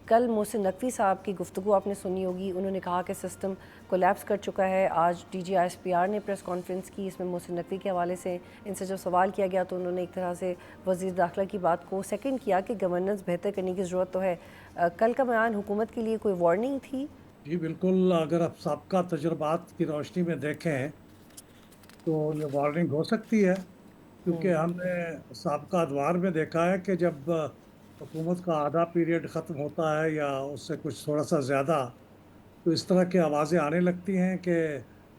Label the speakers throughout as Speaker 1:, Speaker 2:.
Speaker 1: کل محسن نقوی صاحب کی گفتگو آپ نے سنی ہوگی، انہوں نے کہا کہ سسٹم کولیپس کر چکا ہے۔ آج D G I S P R نے پریس کانفرنس کی، اس میں محسن نقوی کے حوالے سے ان سے جب سوال کیا گیا تو انہوں نے ایک طرح سے وزیر داخلہ کی بات کو سیکنڈ کیا کہ گورننس بہتر کرنے کی ضرورت تو ہے۔ کل کا بیان حکومت کے لیے کوئی وارننگ تھی؟
Speaker 2: جی بالکل، اگر آپ سابقہ تجربات کی روشنی میں دیکھیں تو یہ وارننگ ہو سکتی ہے، کیونکہ ہم نے سابقہ ادوار میں دیکھا ہے کہ جب حکومت کا آدھا پیریڈ ختم ہوتا ہے یا اس سے کچھ تھوڑا سا زیادہ، تو اس طرح کی آوازیں آنے لگتی ہیں کہ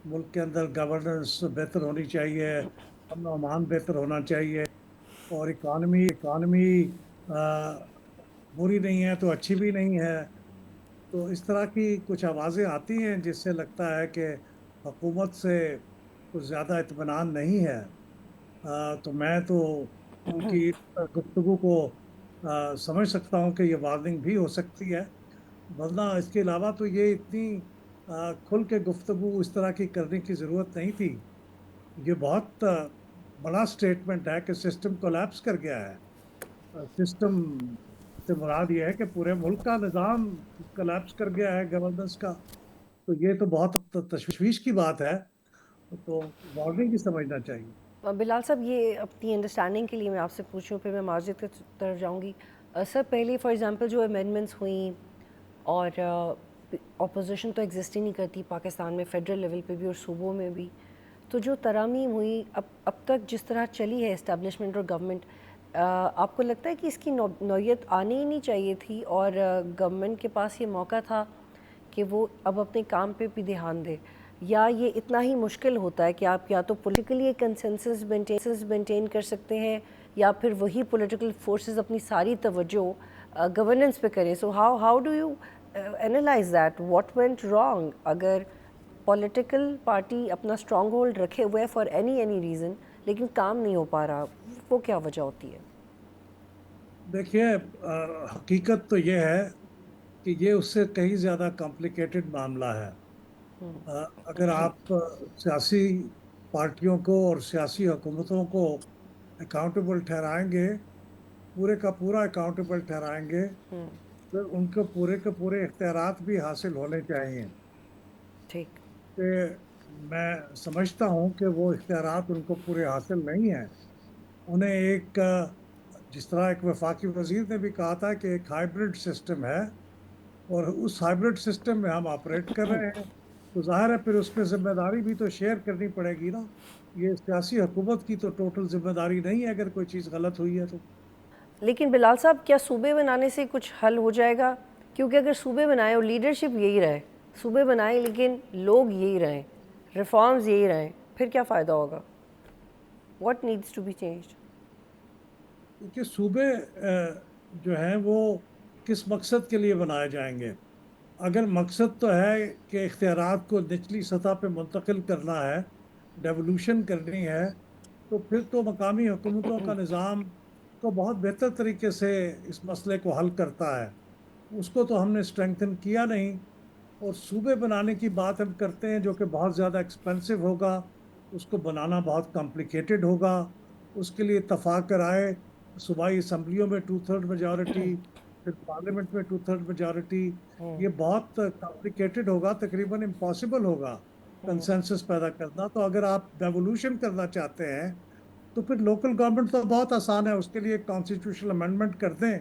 Speaker 2: ملک کے اندر گورننس بہتر ہونی چاہیے، امن و امان بہتر ہونا چاہیے، اور اکانومی بری نہیں ہے تو اچھی بھی نہیں ہے۔ تو اس طرح کی کچھ آوازیں آتی ہیں جس سے لگتا ہے کہ حکومت سے کچھ زیادہ اطمینان نہیں ہے۔ تو میں تو ان کی گفتگو کو سمجھ سکتا ہوں کہ یہ وارننگ بھی ہو سکتی ہے، ورنہ اس کے علاوہ تو یہ اتنی کھل کے گفتگو اس طرح کی کرنے کی ضرورت نہیں تھی۔ یہ بہت بڑا سٹیٹمنٹ ہے کہ سسٹم کولیپس کر گیا ہے۔ سسٹم سے مراد یہ ہے کہ پورے ملک کا نظام کولیپس کر گیا ہے گورننس کا، تو یہ تو بہت تشویش کی بات ہے، تو وارننگ ہی سمجھنا چاہیے۔
Speaker 1: بلال صاحب، یہ اپنی انڈرسٹینڈنگ کے لیے میں آپ سے پوچھوں، پھر میں معذرت کی طرف جاؤں گی۔ سر، پہلے فار ایگزامپل جو امینڈمنٹس ہوئیں، اور اپوزیشن تو ایگزسٹ ہی نہیں کرتی پاکستان میں، فیڈرل لیول پہ بھی اور صوبوں میں بھی، تو جو ترامیم ہوئی اب تک جس طرح چلی ہے اسٹیبلشمنٹ اور گورنمنٹ، آپ کو لگتا ہے کہ اس کی نوعیت آنی ہی نہیں چاہیے تھی، اور گورنمنٹ کے پاس یہ موقع تھا کہ وہ اب اپنے کام پہ بھی دھیان دے، یا یہ اتنا ہی مشکل ہوتا ہے کہ آپ یا تو پولیٹیکلی ایک کنسنسس مینٹین کر سکتے ہیں، یا پھر وہی پولیٹیکل فورسز اپنی ساری توجہ گورننس پہ کریں؟ So how do you analyse that, what went wrong? اگر پولیٹیکل پارٹی اپنا اسٹرانگ ہولڈ رکھے ہوئے فار اینی ریزن لیکن کام نہیں ہو پا رہا، وہ کیا وجہ ہوتی ہے؟
Speaker 2: دیکھیے، حقیقت تو یہ ہے کہ یہ اس سے کہیں زیادہ کمپلیکیٹڈ معاملہ ہے۔ اگر آپ سیاسی پارٹیوں کو اور سیاسی حکومتوں کو اکاؤنٹیبل ٹھہرائیں گے، پورے کا پورا اکاؤنٹیبل ٹھہرائیں گے، پھر ان کے پورے اختیارات بھی حاصل ہونے چاہیے۔
Speaker 1: ٹھیک۔
Speaker 2: کہ میں سمجھتا ہوں کہ وہ اختیارات ان کو پورے حاصل نہیں ہیں۔ انہیں جس طرح ایک وفاقی وزیر نے بھی کہا تھا کہ ایک ہائیبرڈ سسٹم ہے، اور اس ہائیبرڈ سسٹم میں ہم آپریٹ کر رہے ہیں، تو ظاہر ہے پھر اس میں ذمہ داری بھی تو شیئر کرنی پڑے گی نا۔ یہ سیاسی حکومت کی تو ٹوٹل ذمہ داری نہیں ہے اگر کوئی چیز غلط ہوئی ہے تو۔
Speaker 1: لیکن بلال صاحب، کیا صوبے بنانے سے کچھ حل ہو جائے گا؟ کیونکہ اگر صوبے بنائیں اور لیڈرشپ یہی رہے، صوبے بنائیں لیکن لوگ یہی رہیں، ریفارمز یہی رہیں، پھر کیا فائدہ ہوگا؟ What needs to be changed?
Speaker 2: کیونکہ صوبے جو ہیں وہ کس مقصد کے لیے بنائے جائیں گے؟ اگر مقصد تو ہے کہ اختیارات کو نچلی سطح پہ منتقل کرنا ہے، ڈیولوشن کرنی ہے، تو پھر تو مقامی حکومتوں کا نظام کو بہت بہتر طریقے سے اس مسئلے کو حل کرتا ہے۔ اس کو تو ہم نے اسٹرینگتھن کیا نہیں، اور صوبے بنانے کی بات ہم کرتے ہیں جو کہ بہت زیادہ ایکسپینسو ہوگا، اس کو بنانا بہت کمپلیکیٹڈ ہوگا، اس کے لیے اتفاق رائے صوبائی اسمبلیوں میں 2/3 میجارٹی، پھر پارلیمنٹ میں 2/3 میجارٹی، یہ بہت کمپلیکیٹڈ ہوگا، تقریباً امپاسبل ہوگا کنسنسس پیدا کرنا۔ تو اگر آپ ڈیولوشن کرنا چاہتے ہیں تو پھر لوکل گورنمنٹ تو بہت آسان ہے، اس کے لیے کانسٹیٹیوشنل امینڈمنٹ کر دیں،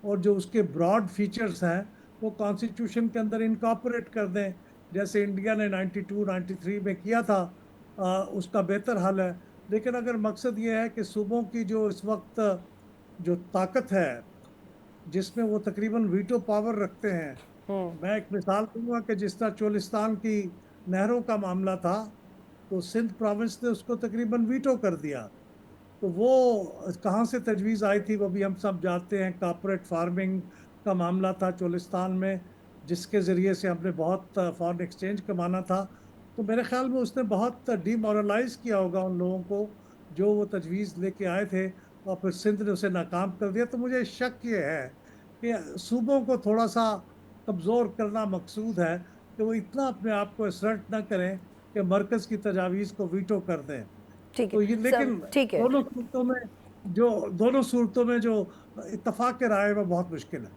Speaker 2: اور جو اس کے براڈ فیچرز ہیں وہ کانسٹیٹیوشن کے اندر انکارپوریٹ کر دیں، جیسے انڈیا نے 92-93 میں کیا تھا۔ اس کا بہتر حل ہے۔ لیکن اگر مقصد یہ ہے کہ صوبوں کی جو اس وقت جو طاقت ہے، جس میں وہ تقریباً ویٹو پاور رکھتے ہیں، میں ایک مثال دوں گا کہ جس طرح چولستان کی نہروں کا معاملہ تھا، تو سندھ پروونس نے اس کو تقریباً ویٹو کر دیا۔ تو وہ کہاں سے تجویز آئی تھی وہ بھی ہم سب جانتے ہیں۔ کارپوریٹ فارمنگ کا معاملہ تھا چولستان میں، جس کے ذریعے سے ہم نے بہت فارن ایکسچینج کمانا تھا۔ تو میرے خیال میں اس نے بہت ڈی مورلائز کیا ہوگا ان لوگوں کو جو وہ تجویز لے کے آئے تھے، اور پھر سندھ نے اسے ناکام کر دیا۔ تو مجھے شک یہ ہے کہ صوبوں کو تھوڑا سا کمزور کرنا مقصود ہے، کہ وہ اتنا اپنے آپ کو اسرٹ نہ کریں کہ مرکز کی تجاویز کو ویٹو کر دیں۔
Speaker 1: ٹھیک ہے
Speaker 2: تو یہ
Speaker 1: سر،
Speaker 2: لیکن
Speaker 1: ٹھیک ہے۔
Speaker 2: دونوں صورتوں میں جو اتفاق رائے وہ بہت مشکل ہے۔